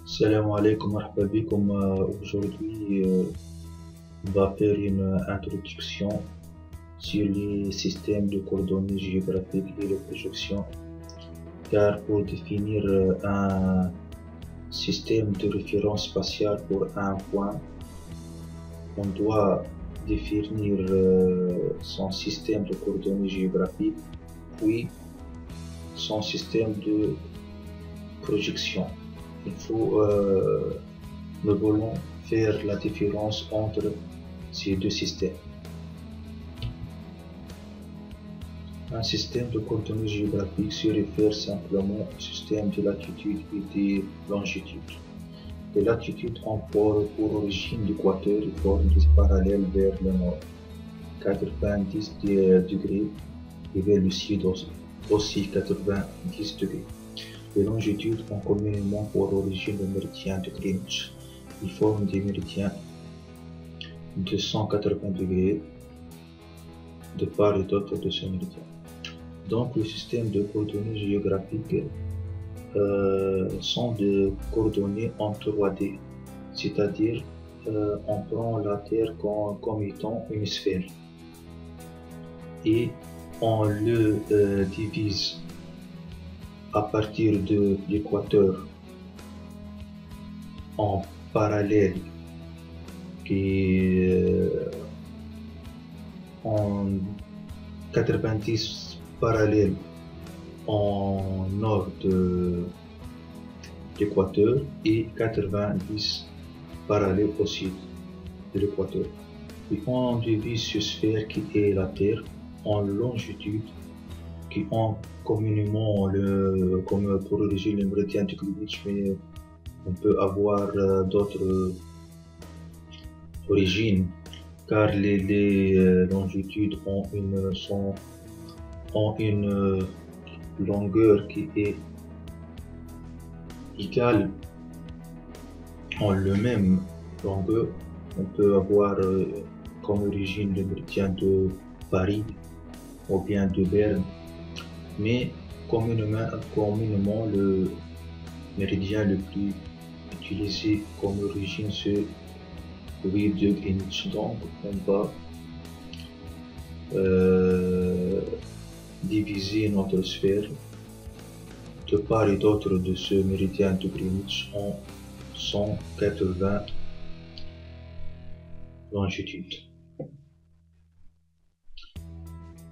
Salam alaikum, marhaba bikoum. Aujourd'hui, on va faire une introduction sur les systèmes de coordonnées géographiques et les projections. Car pour définir un système de référence spatiale pour un point, on doit définir son système de coordonnées géographiques, puis son système de projection. Nous voulons faire la différence entre ces deux systèmes. Un système de coordonnées géographiques se réfère simplement au système de latitude et de longitude. Les latitudes ont pour origine l'équateur et forment des parallèles vers le nord, 90 degrés, et vers le sud aussi 90 degrés. Les longitudes ont communément pour origine le méridien de Greenwich. Ils forment des méridiens de 180 degrés de part et d'autre de ce méridien. Donc, le système de coordonnées géographiques sont des coordonnées en 3D, c'est-à-dire on prend la Terre comme étant une sphère et on le divise à partir de l'équateur en parallèle qui en 90 parallèles en nord de l'équateur et 90 parallèles au sud de l'équateur. Et on divise cette sphère qui est la Terre en longitude qui ont communément comme pour origine le méridien de Greenwich, mais on peut avoir d'autres origines car les longitudes ont une longueur qui est égale en le même longueur. On peut avoir comme origine le méridien de Paris ou bien de Berne, mais communément le méridien le plus utilisé comme origine c'est celui de Greenwich. Donc on va diviser notre sphère de part et d'autre de ce méridien de Greenwich en 180 longitudes.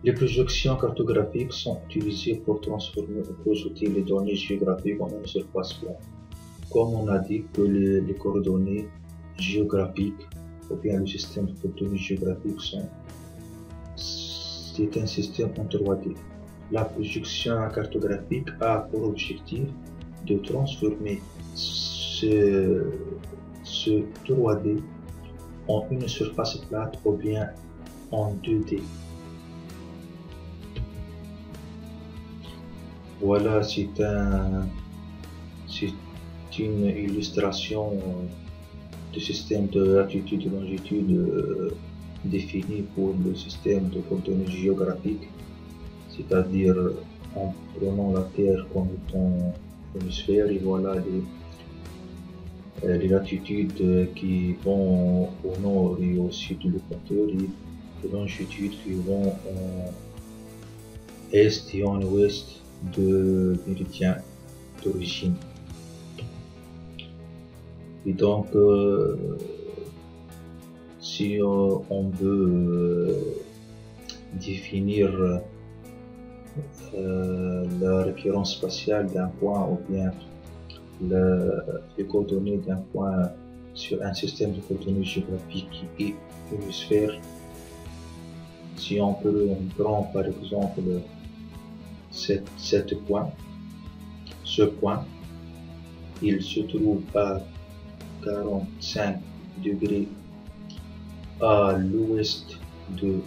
Les projections cartographiques sont utilisées pour transformer ou projeter les données géographiques en une surface plane. Comme on a dit que les coordonnées géographiques ou bien le système de coordonnées géographiques c'est un système en 3D. La projection cartographique a pour objectif de transformer ce 3D en une surface plate ou bien en 2D. Voilà, c'est une illustration du système de latitude et longitude défini pour le système de coordonnées géographiques, c'est-à-dire en prenant la Terre comme étant une sphère, et voilà les latitudes qui vont au nord et au sud de l'équateur et les longitudes qui vont en est et en ouest de méridien d'origine. Et donc, si on veut définir la référence spatiale d'un point ou bien les coordonnées d'un point sur un système de coordonnées géographiques qui est une sphère, si on prend par exemple ce point, il se trouve à 45 degrés à l'ouest de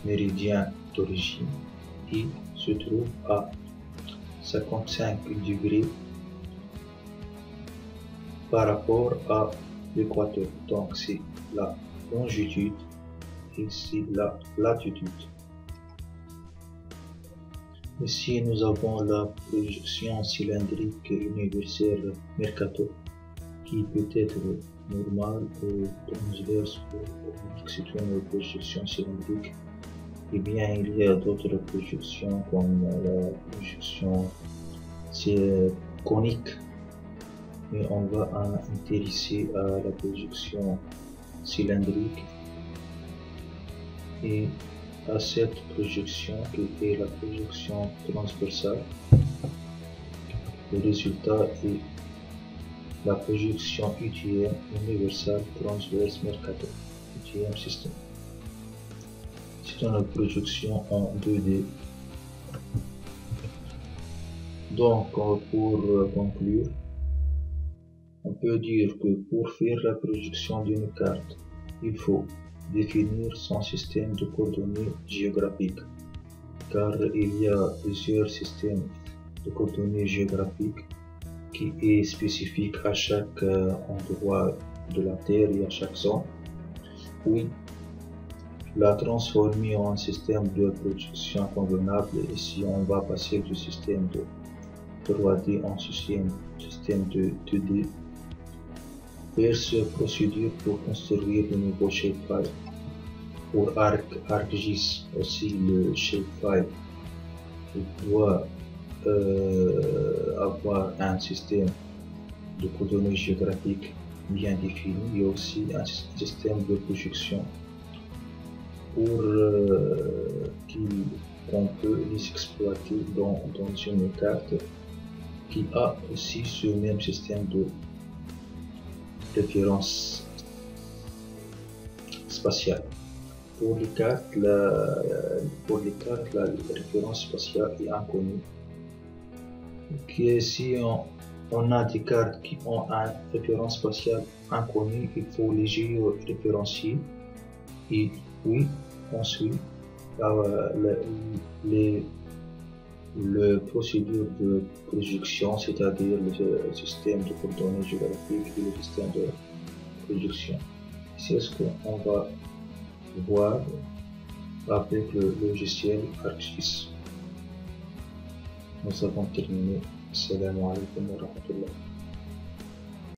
méridien d'origine et se trouve à 55 degrés par rapport à l'équateur. Donc c'est la longitude et c'est la latitude. Ici, nous avons la projection cylindrique universelle Mercator, qui peut être normale ou transverse pour c'est une projection cylindrique. Et bien, il y a d'autres projections comme la projection conique, mais on va intéresser à la projection cylindrique et à cette projection qui est la projection transversale. Le résultat est la projection UTM universelle transverse Mercator, UTM système. C'est une projection en 2D. Donc, pour conclure, on peut dire que pour faire la projection d'une carte, il faut définir son système de coordonnées géographiques, car il y a plusieurs systèmes de coordonnées géographiques qui est spécifique à chaque endroit de la Terre et à chaque zone. Puis, la transformer en système de projection convenable. Ici, on va passer du système de 3D en système de 2D. Faire cette procédure pour construire le nouveau shapefile. Pour ArcGIS aussi, le shapefile doit avoir un système de coordonnées géographiques bien défini et aussi un système de projection pour qu'on peut les exploiter dans une carte qui a aussi ce même système de référence spatiale. Pour les cartes, la référence spatiale est inconnue. Si on a des cartes qui ont une référence spatiale inconnue, il faut les géoréférencier. Et oui, ensuite, le procédure de projection, c'est-à-dire le système de coordonnées géographiques et le système de projection. C'est ce qu'on va voir avec le logiciel ArcGIS. Nous avons terminé. Assalamu alaikum wa rahmatullah.